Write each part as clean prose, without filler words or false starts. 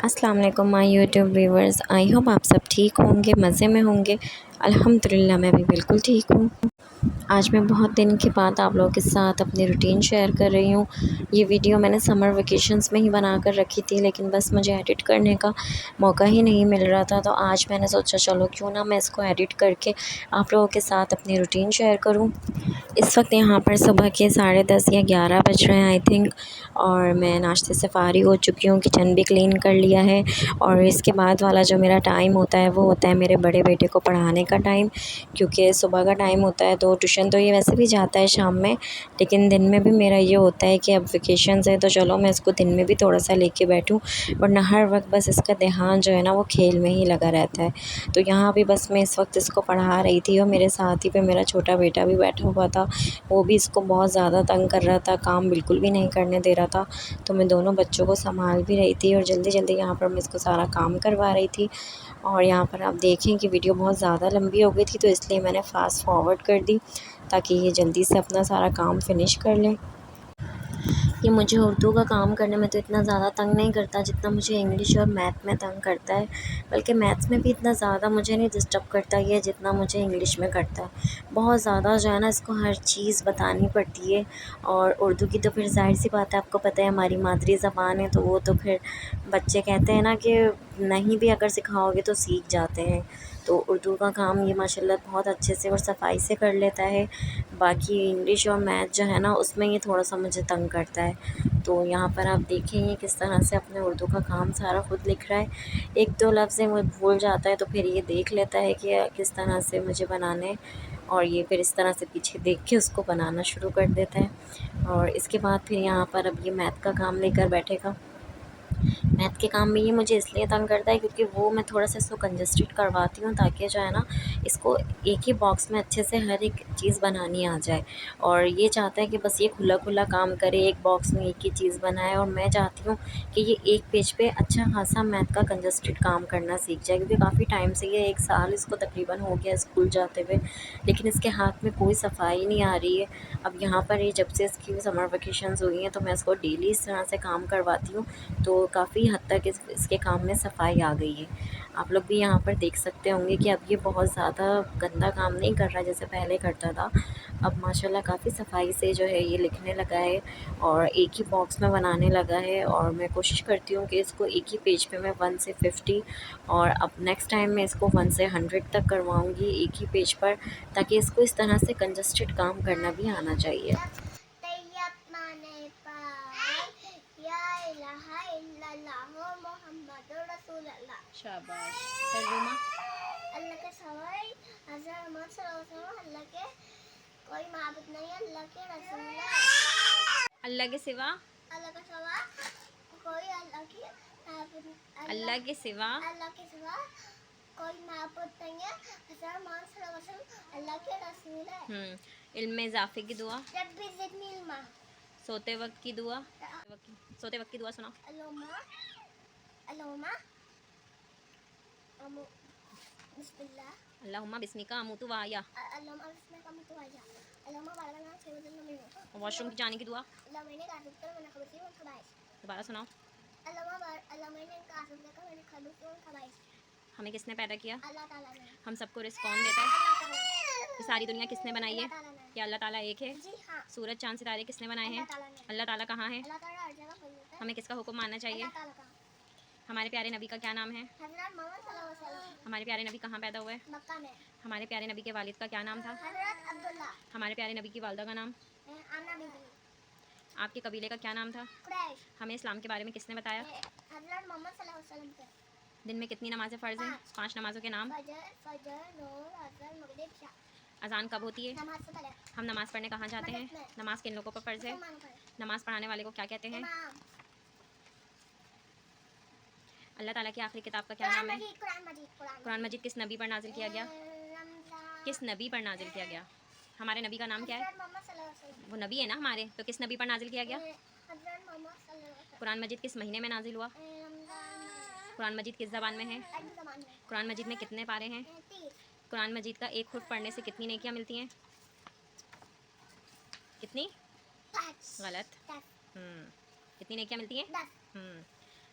अस्सलाम वालेकुम my YouTube viewers. I hope आप सब ठीक होंगे, मज़े में होंगे। अल्हम्दुलिल्लाह मैं भी बिल्कुल ठीक हूँ। आज मैं बहुत दिन के बाद आप लोगों के साथ अपनी रूटीन शेयर कर रही हूँ। ये वीडियो मैंने समर वेकेशंस में ही बना कर रखी थी, लेकिन बस मुझे एडिट करने का मौका ही नहीं मिल रहा था। तो आज मैंने सोचा चलो क्यों ना मैं इसको एडिट करके आप लोगों के साथ अपनी रूटीन शेयर करूँ। इस वक्त यहाँ पर सुबह के 10:30 या 11 बज रहे हैं आई थिंक, और मैं नाश्ते से फ़ारिग हो चुकी हूँ। किचन भी क्लीन कर लिया है और इसके बाद वाला जो मेरा टाइम होता है वो होता है मेरे बड़े बेटे को पढ़ाने का टाइम, क्योंकि सुबह का टाइम होता है तो ट्यूशन तो ये वैसे भी जाता है शाम में, लेकिन दिन में भी मेरा ये होता है कि अब वेकेशंस है तो चलो मैं इसको दिन में भी थोड़ा सा लेके बैठूँ, वरना हर वक्त बस इसका ध्यान जो है ना वो खेल में ही लगा रहता है। तो यहाँ भी बस मैं इस वक्त इसको पढ़ा रही थी और मेरे साथ ही पे मेरा छोटा बेटा भी बैठा हुआ था। वो भी इसको बहुत ज़्यादा तंग कर रहा था, काम बिल्कुल भी नहीं करने दे रहा था। तो मैं दोनों बच्चों को संभाल भी रही थी और जल्दी-जल्दी यहाँ पर मैं इसको सारा काम करवा रही थी। और यहाँ पर आप देखें कि वीडियो बहुत ज़्यादा लंबी हो गई थी, तो इसलिए मैंने फ़ास्ट फॉरवर्ड कर दी ताकि ये जल्दी से अपना सारा काम फ़िनिश कर लें। ये मुझे उर्दू का काम करने में तो इतना ज़्यादा तंग नहीं करता जितना मुझे इंग्लिश और मैथ में तंग करता है, बल्कि मैथ्स में भी इतना ज़्यादा मुझे नहीं डिस्टर्ब करता ये जितना मुझे इंग्लिश में करता है। बहुत ज़्यादा जो है ना इसको हर चीज़ बतानी पड़ती है, और उर्दू की तो फिर ज़ाहिर सी बात है, आपको पता है हमारी मादरी ज़बान है, तो वो तो फिर बच्चे कहते हैं ना कि नहीं भी अगर सिखाओगे तो सीख जाते हैं। तो उर्दू का काम ये माशाल्लाह बहुत अच्छे से और सफाई से कर लेता है। बाकी इंग्लिश और मैथ जो है ना उसमें ये थोड़ा सा मुझे तंग करता है। तो यहाँ पर आप देखेंगे किस तरह से अपने उर्दू का काम सारा खुद लिख रहा है। एक दो लफ्ज़ वो भूल जाता है तो फिर ये देख लेता है कि किस तरह से मुझे बनाने, और ये फिर इस तरह से पीछे देख के उसको बनाना शुरू कर देता है। और इसके बाद फिर यहाँ पर अब ये मैथ का काम लेकर बैठेगा। मैथ के काम में ये मुझे इसलिए तंग करता है क्योंकि वो मैं थोड़ा सा इसको कंजस्टेड करवाती हूँ ताकि जो है ना इसको एक ही बॉक्स में अच्छे से हर एक चीज़ बनानी आ जाए। और ये चाहता है कि बस ये खुला खुला काम करे, एक बॉक्स में एक ही चीज़ बनाए, और मैं चाहती हूँ कि ये एक पेज पे अच्छा खासा मैथ का कंजस्टेड काम करना सीख जाए, क्योंकि काफ़ी टाइम से ये 1 साल इसको तकरीबन हो गया स्कूल जाते हुए, लेकिन इसके हाथ में कोई सफाई नहीं आ रही है। अब यहाँ पर ये जब से इसकी समर वेकेशंस हुई हैं तो मैं इसको डेली इस तरह से काम करवाती हूँ, तो काफ़ी हद तक इसके काम में सफाई आ गई है। आप लोग भी यहाँ पर देख सकते होंगे कि अब ये बहुत ज़्यादा गंदा काम नहीं कर रहा जैसे पहले करता था। अब माशाल्लाह काफ़ी सफाई से जो है ये लिखने लगा है और एक ही बॉक्स में बनाने लगा है, और मैं कोशिश करती हूँ कि इसको एक ही पेज पे मैं 1 से 50, और अब नेक्स्ट टाइम मैं इसको 1 से 100 तक करवाऊँगी एक ही पेज पर, ताकि इसको इस तरह से कंजस्टेड काम करना भी आना चाहिए। शाबाश। तर्जुमा। अल्लाह के सवाई हज़रत मोहम्मद सल्लल्लाहु अलैहि वसल्लम, अल्लाह के कोई माबूद नहीं है, अल्लाह के रसूल है। अल्लाह के सिवा, अल्लाह के सिवा कोई अल्लाह के माबूद, अल्लाह के सिवा कोई माबूद नहीं है, हज़रत मोहम्मद सल्लल्लाहु अलैहि वसल्लम अल्लाह के रसूल है। इल्म में इजाफे की दुआ। रब्बी ज़िदनी इल्मा। सोते वक्त की दुआ। सोते वक्त की दुआ सुनाओ। अल्लाहुम्मा बिस्मिका अमूतु व अहया। वॉशरूम की जाने की दुआ। दोबारा सुनाओ। हमें किसने पैदा किया? अल्लाह ताला ने। हम सबको रिस्क कौन देता है? ये सारी दुनिया किसने बनाई है? क्या अल्लाह ताला एक है? हाँ। सूरज चांद सितारे किसने बनाए हैं? अल्लाह ताला कहाँ है? हमें किसका हुक्म मानना चाहिए? हमारे प्यारे नबी का क्या नाम है? हज़रत मोहम्मद सल्लल्लाहु अलैहि वसल्लम। हमारे प्यारे नबी कहाँ पैदा हुए? मक्का में। हमारे प्यारे नबी के वालिद का क्या नाम था? हज़रत अब्दुल्ला। हमारे प्यारे नबी की वालिदा का नाम? आमना बीबी। आपके कबीले का क्या नाम था? कुरैश। हमें इस्लाम के बारे में किसने बताया? हज़रत मोहम्मद सल्लल्लाहु अलैहि वसल्लम के। दिन में कितनी नमाजें फ़र्ज़ हैं? 5 नमाज़ों के नाम। फजर, ज़ोहर, असर, मगरिब, इशा। अज़ान कब होती है? नमाज से पहले। हम नमाज़ पढ़ने कहाँ जाते हैं? नमाज किन लोगों पर फ़र्ज़ है? नमाज पढ़ाने वाले को क्या कहते हैं? अल्लाह ताला की आखिरी किताब का क्या नाम है? कुरान मजीद किस नबी पर नाजिल किया गया? किस नबी पर नाजिल किया गया? हमारे नबी का नाम क्या है? वो नबी है ना हमारे, तो किस नबी पर नाजिल किया गया? कुरान मजीद किस महीने में नाजिल हुआ? कुरान मजीद किस ज़बान में है? कुरान मजीद में कितने पारे हैं? कुरान मजीद का एक हुर्फ पढ़ने से कितनी नेकियां मिलती हैं? कितनी? गलत। कितनी नेकियां मिलती हैं?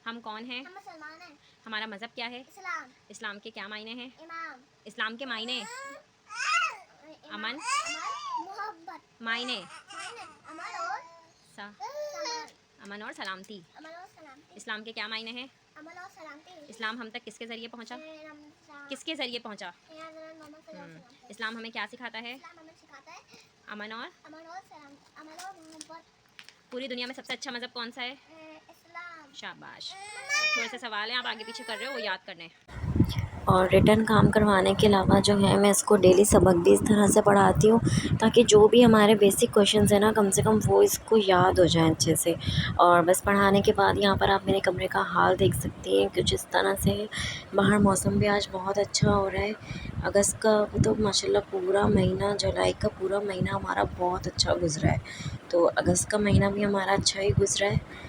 हम कौन हैं? हम मुसलमान हैं। हमारा मज़हब क्या है? इस्लाम। इस्लाम के क्या मायने हैं? इमाम। इस्लाम के मायने? अमन। मोहब्बत। मायने? अमन और सा अमन और सलामती। अमन और सलामती। इस्लाम के क्या मायने हैं? अमन और सलामती। इस्लाम हम तक किसके ज़रिए पहुंचा? किसके ज़रिए पहुंचा? इस्लाम हमें क्या सिखाता है? इस्लाम हमें सिखाता है अमन और अमन और मोहब्बत। पूरी दुनिया में सबसे अच्छा मज़हब कौन सा है? इस्लाम। शाबाश। थोड़े से सवाल हैं आप आगे पीछे कर रहे हो, वो याद करने हैं। और रिटर्न काम करवाने के अलावा जो है मैं इसको डेली सबक भी इस तरह से पढ़ाती हूँ ताकि जो भी हमारे बेसिक क्वेश्चंस हैं ना कम से कम वो इसको याद हो जाए अच्छे से। और बस पढ़ाने के बाद यहाँ पर आप मेरे कमरे का हाल देख सकती हैं कुछ इस तरह से है। बाहर मौसम भी आज बहुत अच्छा हो रहा है। अगस्त का तो माशाल्लाह पूरा महीना, जुलाई का पूरा महीना हमारा बहुत अच्छा गुजरा है। तो अगस्त का महीना भी हमारा अच्छा ही गुजरा है।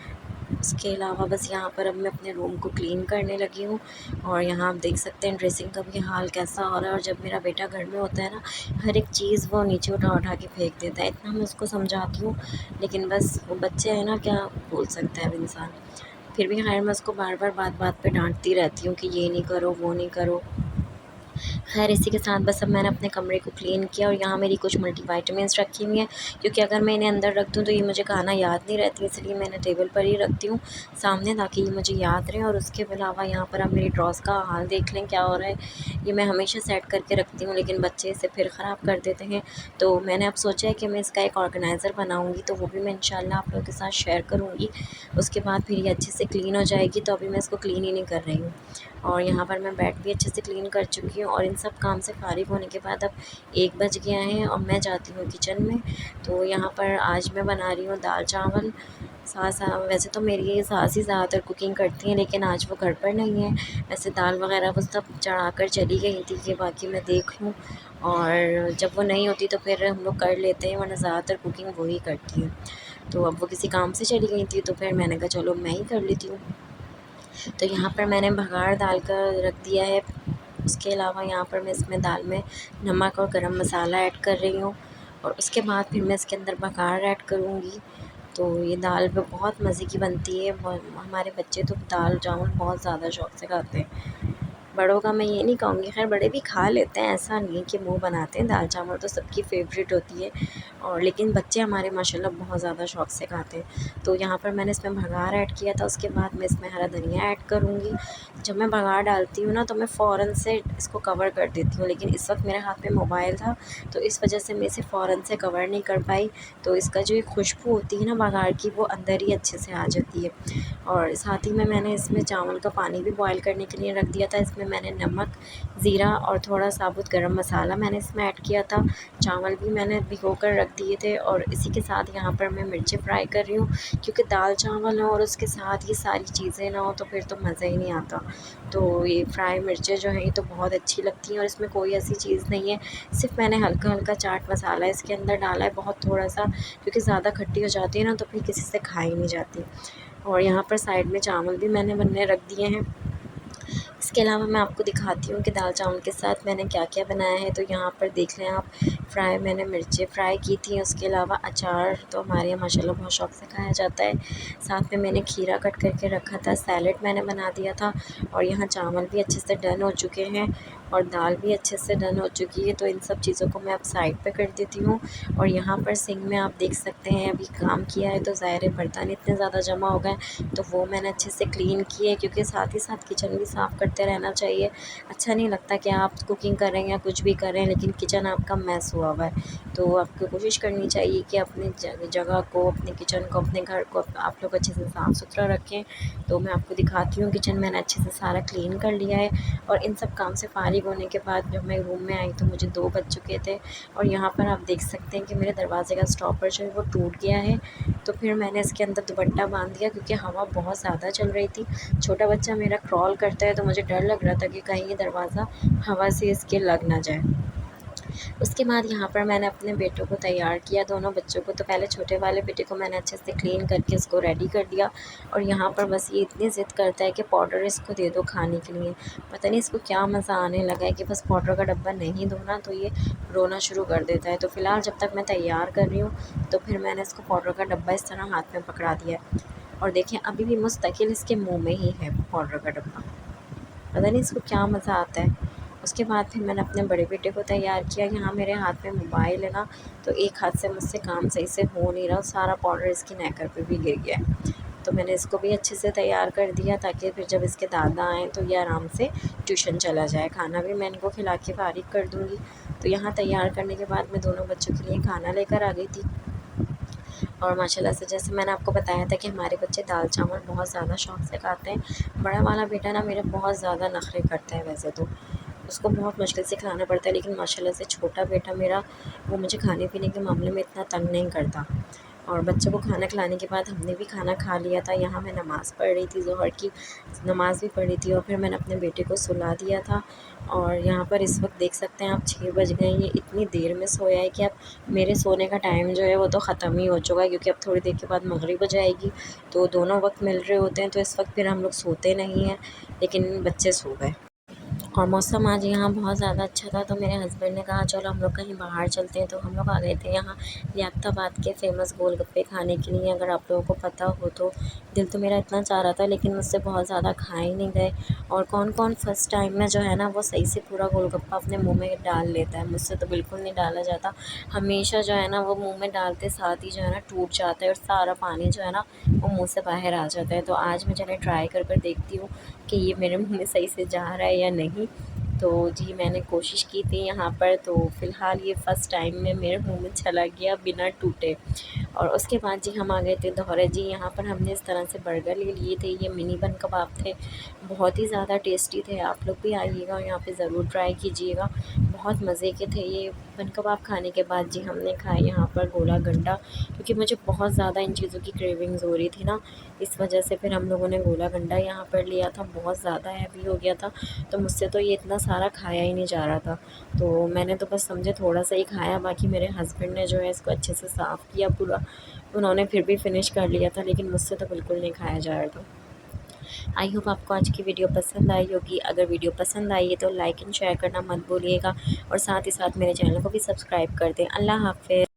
उसके अलावा बस यहाँ पर अब मैं अपने रूम को क्लीन करने लगी हूँ। और यहाँ आप देख सकते हैं ड्रेसिंग का भी हाल कैसा हो रहा है। और जब मेरा बेटा घर में होता है ना, हर एक चीज़ वो नीचे उठा उठा के फेंक देता है। इतना मैं उसको समझाती हूँ, लेकिन बस वो बच्चे हैं ना, क्या बोल सकता है अब इंसान। फिर भी खैर मैं उसको बार बार बात बात पे डांटती रहती हूँ कि ये नहीं करो, वो नहीं करो। खैर इसी के साथ बस अब मैंने अपने कमरे को क्लीन किया। और यहाँ मेरी कुछ मल्टीविटामिन्स रखी हुई हैं, क्योंकि अगर मैं इन्हें अंदर रख दूँ तो ये मुझे खाना याद नहीं रहती, इसलिए मैंने टेबल पर ही रखती हूँ सामने, ताकि ये मुझे याद रहे। और उसके अलावा यहाँ पर आप मेरी ड्रॉस का हाल देख लें क्या हो रहा है। ये मैं हमेशा सेट करके रखती हूँ, लेकिन बच्चे इसे फिर ख़राब कर देते हैं। तो मैंने अब सोचा है कि मैं इसका एक ऑर्गेनाइज़र बनाऊँगी, तो वो भी मैं इंशाल्लाह आप लोगों के साथ शेयर करूँगी। उसके बाद फिर ये अच्छे से क्लीन हो जाएगी। तो अभी मैं इसको क्लीन ही नहीं कर रही हूँ। और यहाँ पर मैं बेड भी अच्छे से क्लीन कर चुकी हूँ। और इन सब काम से फ़ारिग होने के बाद अब 1 बज गया है और मैं जाती हूँ किचन में। तो यहाँ पर आज मैं बना रही हूँ दाल चावल। सास वैसे तो मेरी सास ही ज़्यादातर कुकिंग करती हैं, लेकिन आज वो घर पर नहीं है। वैसे दाल वगैरह वो सब चढ़ा कर चली गई थी कि बाकी मैं देख लूँ। और जब वो नहीं होती तो फिर हम लोग कर लेते हैं, वरना ज़्यादातर कुकिंग वो ही करती हैं। तो अब वो किसी काम से चली गई थी, तो फिर मैंने कहा चलो मैं ही कर लेती हूँ। तो यहाँ पर मैंने बघार डाल कर रख दिया है। उसके अलावा यहाँ पर मैं इसमें दाल में नमक और गरम मसाला ऐड कर रही हूँ। और उसके बाद फिर मैं इसके अंदर बघार ऐड करूँगी। तो ये दाल बहुत मज़े की बनती है। हमारे बच्चे तो दाल चावल बहुत ज़्यादा शौक़ से खाते हैं। बड़ों का मैं ये नहीं कहूँगी, खैर बड़े भी खा लेते हैं, ऐसा नहीं है कि मुँह बनाते हैं। दाल चावल तो सबकी फ़ेवरेट होती है। और लेकिन बच्चे हमारे माशाल्लाह बहुत ज़्यादा शौक़ से खाते हैं। तो यहाँ पर मैंने इसमें बघार ऐड किया था। उसके बाद मैं इसमें हरा धनिया ऐड करूँगी। जब मैं बघार डालती हूँ ना, तो मैं फ़ौरन से इसको कवर कर देती हूँ, लेकिन इस वक्त मेरे हाथ में मोबाइल था, तो इस वजह से मैं इसे फ़ौरन से कवर नहीं कर पाई। तो इसका जो खुशबू होती है ना बघार की, वो अंदर ही अच्छे से आ जाती है। और साथ ही में मैंने इसमें चावल का पानी भी बॉयल करने के लिए रख दिया था। इसमें मैंने नमक, ज़ीरा और थोड़ा साबुत गरम मसाला मैंने इसमें ऐड किया था। चावल भी मैंने भिगो कर रख दिए थे। और इसी के साथ यहाँ पर मैं मिर्चें फ्राई कर रही हूँ, क्योंकि दाल चावल हो और उसके साथ ये सारी चीज़ें ना हो तो फिर तो मज़ा ही नहीं आता। तो ये फ्राई मिर्चें जो हैं ये तो बहुत अच्छी लगती हैं। और इसमें कोई ऐसी चीज़ नहीं है, सिर्फ मैंने हल्का हल्का चाट मसाला इसके अंदर डाला है, बहुत थोड़ा सा, क्योंकि ज़्यादा खट्टी हो जाती है ना तो फिर किसी से खाई नहीं जाती। और यहाँ पर साइड में चावल भी मैंने बनने रख दिए हैं। इसके अलावा मैं आपको दिखाती हूँ कि दाल चावल के साथ मैंने क्या क्या बनाया है। तो यहाँ पर देख लें आप, मैंने मिर्चें फ्राई की थी। उसके अलावा अचार तो हमारे यहाँ माशाल्लाह बहुत शौक़ से खाया जाता है। साथ में मैंने खीरा कट करके रखा था, सैलेड मैंने बना दिया था। और यहाँ चावल भी अच्छे से डन हो चुके हैं और दाल भी अच्छे से डन हो चुकी है। तो इन सब चीज़ों को मैं अब साइड पे कर देती हूँ। और यहाँ पर सिंक में आप देख सकते हैं अभी काम किया है, तो ज़ाहिर है बर्तन इतने ज़्यादा जमा हो गए, तो वो मैंने अच्छे से क्लीन किए, क्योंकि साथ ही साथ किचन भी साफ़ करते रहना चाहिए। अच्छा नहीं लगता कि आप कुकिंग कर रहे हैं या कुछ भी कर रहे हैं, लेकिन किचन आपका मैस हुआ हुआ है। तो आपको कोशिश करनी चाहिए कि अपनी जगह को, अपने किचन को, अपने घर को आप लोग अच्छे से साफ़ सुथरा रखें। तो मैं आपको दिखाती हूँ, किचन मैंने अच्छे से सारा क्लीन कर लिया है। और इन सब काम से फ़ारिग होने के बाद जब मैं रूम में आई तो मुझे 2 बज चुके थे। और यहाँ पर आप देख सकते हैं कि मेरे दरवाज़े का स्टॉपर जो है वो टूट गया है। तो फिर मैंने इसके अंदर दुपट्टा बांध दिया, क्योंकि हवा बहुत ज़्यादा चल रही थी। छोटा बच्चा मेरा क्रॉल करता है, तो मुझे डर लग रहा था कि कहीं ये दरवाज़ा हवा से इसके लग ना जाए। उसके बाद यहाँ पर मैंने अपने बेटों को तैयार किया, दोनों बच्चों को। तो पहले छोटे वाले बेटे को मैंने अच्छे से क्लीन करके उसको रेडी कर दिया। और यहाँ पर बस ये इतनी ज़िद करता है कि पाउडर इसको दे दो खाने के लिए। पता नहीं इसको क्या मज़ा आने लगा है कि बस पाउडर का डब्बा नहीं दो ना तो ये रोना शुरू कर देता है। तो फ़िलहाल जब तक मैं तैयार कर रही हूँ, तो फिर मैंने इसको पाउडर का डब्बा इस तरह हाथ में पकड़ा दिया है। और देखिए अभी भी मुस्तकिल इसके मुंह में ही है पाउडर का डब्बा। पता नहीं इसको क्या मज़ा आता है। उसके बाद फिर मैंने अपने बड़े बेटे को तैयार किया। यहाँ मेरे हाथ में मोबाइल है ना, तो एक हाथ से मुझसे काम सही से हो नहीं रहा, सारा पाउडर इसकी नेकर पे भी गिर गया है। तो मैंने इसको भी अच्छे से तैयार कर दिया ताकि फिर जब इसके दादा आएँ तो ये आराम से ट्यूशन चला जाए। खाना भी मैं इनको खिला के फ़ारिग कर दूँगी। तो यहाँ तैयार करने के बाद मैं दोनों बच्चों के लिए खाना लेकर आ गई थी। और माशाल्लाह से जैसे मैंने आपको बताया था कि हमारे बच्चे दाल चावल बहुत ज़्यादा शौक़ से खाते हैं। बड़ा वाला बेटा ना मेरा बहुत ज़्यादा नखरे करता है वैसे तो, उसको बहुत मुश्किल से खिलाना पड़ता है, लेकिन माशाल्लाह से छोटा बेटा मेरा वो मुझे खाने पीने के मामले में इतना तंग नहीं करता। और बच्चों को खाना खिलाने के बाद हमने भी खाना खा लिया था। यहाँ मैं नमाज़ पढ़ रही थी, ज़ोहर की नमाज़ भी पढ़ी थी और फिर मैंने अपने बेटे को सुला दिया था। और यहाँ पर इस वक्त देख सकते हैं आप 6 बज गए हैं। ये इतनी देर में सोया है कि अब मेरे सोने का टाइम जो है वो तो ख़त्म ही हो चुका है, क्योंकि अब थोड़ी देर के बाद मगरिब हो जाएगी। तो दोनों वक्त मिल रहे होते हैं, तो इस वक्त फिर हम लोग सोते नहीं हैं, लेकिन बच्चे सो गए। और मौसम आज यहाँ बहुत ज़्यादा अच्छा था, तो मेरे हस्बैंड ने कहा चलो हम लोग कहीं बाहर चलते हैं। तो हम लोग आ गए थे यहाँ लियाकताबाद के फ़ेमस गोलगप्पे खाने के लिए। अगर आप लोगों को पता हो तो दिल तो मेरा इतना चाह रहा था, लेकिन मुझसे बहुत ज़्यादा खा ही नहीं गए। और कौन कौन फ़र्स्ट टाइम में जो है ना वो सही से पूरा गोलगप्पा अपने मुँह में डाल लेता है, मुझसे तो बिल्कुल नहीं डाला जाता। हमेशा जो है ना वो मुँह में डालते साथ ही जो है ना टूट जाता है और सारा पानी जो है ना वो मुँह से बाहर आ जाता है। तो आज मैं चले ट्राई कर देखती हूँ कि ये मेरे मुँह में सही से जा रहा है या नहीं। तो जी मैंने कोशिश की थी यहाँ पर, तो फ़िलहाल ये फ़र्स्ट टाइम में मेरे मुँह में चला गया बिना टूटे। और उसके बाद जी हम आ गए थे दोहरे। जी यहाँ पर हमने इस तरह से बर्गर ले लिए थे, ये मिनी बन कबाब थे, बहुत ही ज़्यादा टेस्टी थे। आप लोग भी आइएगा और यहाँ पे ज़रूर ट्राई कीजिएगा, बहुत मज़े के थे ये बन कबाब। खाने के बाद जी हमने खाए यहाँ पर गोला गंडा, क्योंकि मुझे बहुत ज़्यादा इन चीज़ों की क्रेविंग्स हो रही थी ना, इस वजह से फिर हम लोगों ने गोला गंडा यहाँ पर लिया था। बहुत ज़्यादा हैवी हो गया था, तो मुझसे तो ये इतना सारा खाया ही नहीं जा रहा था। तो मैंने तो बस समझे थोड़ा सा ही खाया, बाकी मेरे हस्बैंड ने जो है इसको अच्छे से साफ़ किया पूरा, उन्होंने फिर भी फ़िनिश कर लिया था, लेकिन मुझसे तो बिल्कुल नहीं खाया जा रहा था। आई होप आपको आज की वीडियो पसंद आई होगी। अगर वीडियो पसंद आई है तो लाइक एंड शेयर करना मत भूलिएगा, और साथ ही साथ मेरे चैनल को भी सब्सक्राइब कर दें। अल्लाह हाफ़िज़।